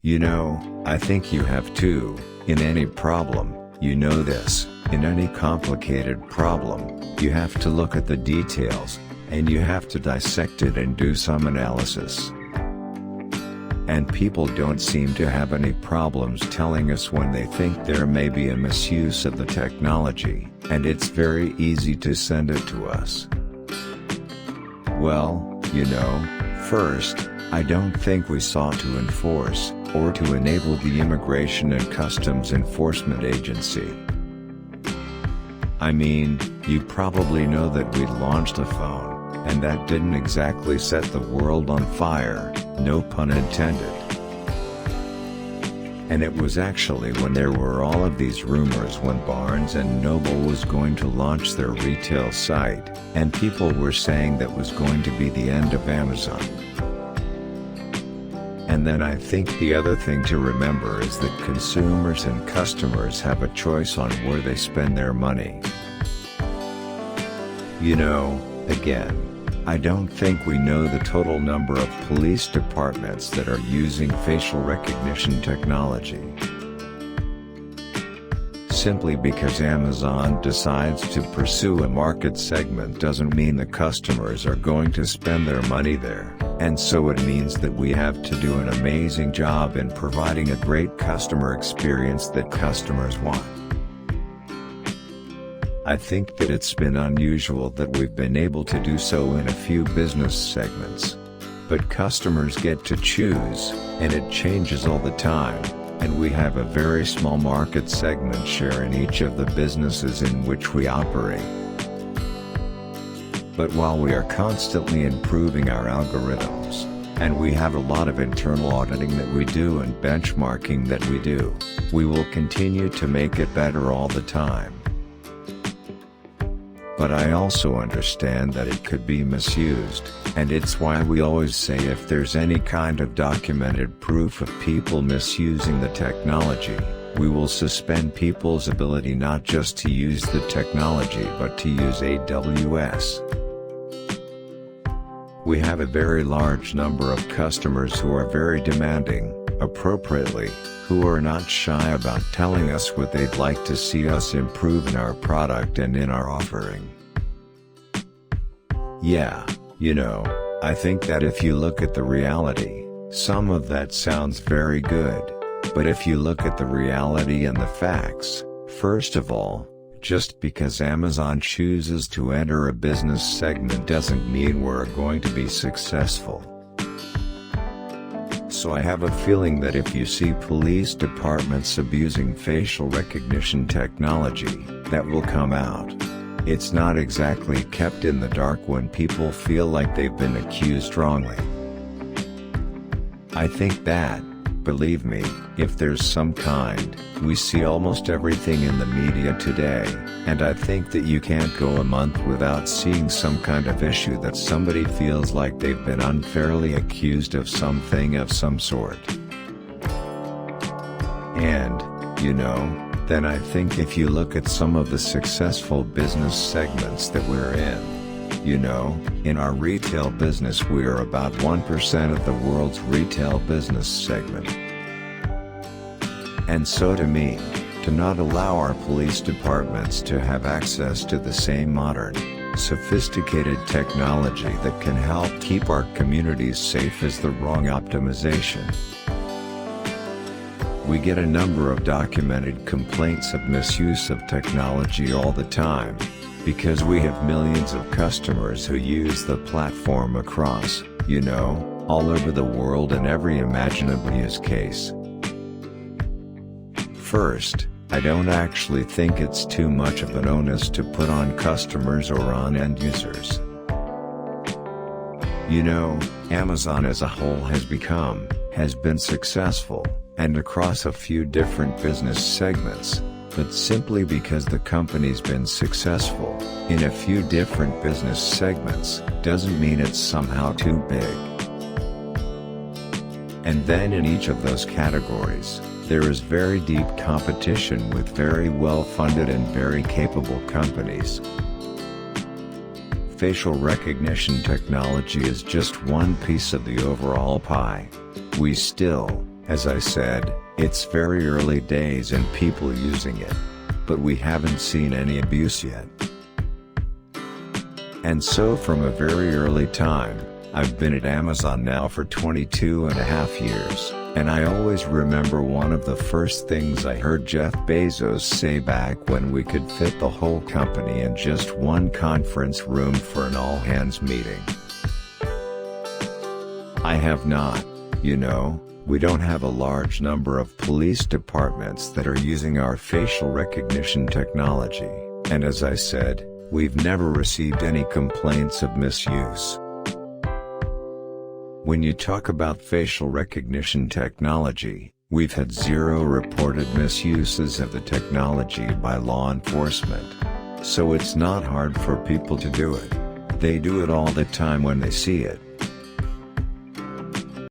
You know, I think you have too. In any problem, you know this, in any complicated problem, you have to look at the details, and you have to dissect it and do some analysis. And people don't seem to have any problems telling us when they think there may be a misuse of the technology, and it's very easy to send it to us. Well, you know, first, I don't think we sought to enforce, or to enable the Immigration and Customs Enforcement Agency. I mean, you probably know that we launched a phone, and that didn't exactly set the world on fire, no pun intended. And it was actually when there were all of these rumors when Barnes & Noble was going to launch their retail site, and people were saying that was going to be the end of Amazon. And then I think the other thing to remember is that consumers and customers have a choice on where they spend their money. You know, again, I don't think we know the total number of police departments that are using facial recognition technology. Simply because Amazon decides to pursue a market segment doesn't mean the customers are going to spend their money there, and so it means that we have to do an amazing job in providing a great customer experience that customers want. I think that it's been unusual that we've been able to do so in a few business segments. But customers get to choose, and it changes all the time, and we have a very small market segment share in each of the businesses in which we operate. But while we are constantly improving our algorithms, and we have a lot of internal auditing that we do and benchmarking that we do, we will continue to make it better all the time. But I also understand that it could be misused, and it's why we always say if there's any kind of documented proof of people misusing the technology, we will suspend people's ability not just to use the technology but to use AWS. We have a very large number of customers who are very demanding, appropriately, who are not shy about telling us what they'd like to see us improve in our product and in our offering. Yeah, you know, I think that if you look at the reality, some of that sounds very good. But if you look at the reality and the facts, first of all, just because Amazon chooses to enter a business segment doesn't mean we're going to be successful. So I have a feeling that if you see police departments abusing facial recognition technology, that will come out. It's not exactly kept in the dark when people feel like they've been accused wrongly. I think that, believe me, if there's some kind, we see almost everything in the media today, and I think that you can't go a month without seeing some kind of issue that somebody feels like they've been unfairly accused of something of some sort. And, you know, then I think if you look at some of the successful business segments that we're in, you know, in our retail business we are about 1% of the world's retail business segment. And so to me, to not allow our police departments to have access to the same modern, sophisticated technology that can help keep our communities safe is the wrong optimization. We get a number of documented complaints of misuse of technology all the time, because we have millions of customers who use the platform across, you know, all over the world in every imaginable use case. First, I don't actually think it's too much of an onus to put on customers or on end users. You know, Amazon as a whole has been successful, and across a few different business segments, but simply because the company's been successful in a few different business segments, doesn't mean it's somehow too big. And then in each of those categories, there is very deep competition with very well-funded and very capable companies. Facial recognition technology is just one piece of the overall pie. We still, As I said, it's very early days and people using it. But we haven't seen any abuse yet. And so from a very early time, I've been at Amazon now for 22.5 years, and I always remember one of the first things I heard Jeff Bezos say back when we could fit the whole company in just one conference room for an all-hands meeting. I have not, you know. We don't have a large number of police departments that are using our facial recognition technology, and as I said, we've never received any complaints of misuse. When you talk about facial recognition technology, we've had 0 reported misuses of the technology by law enforcement. So it's not hard for people to do it. They do it all the time when they see it.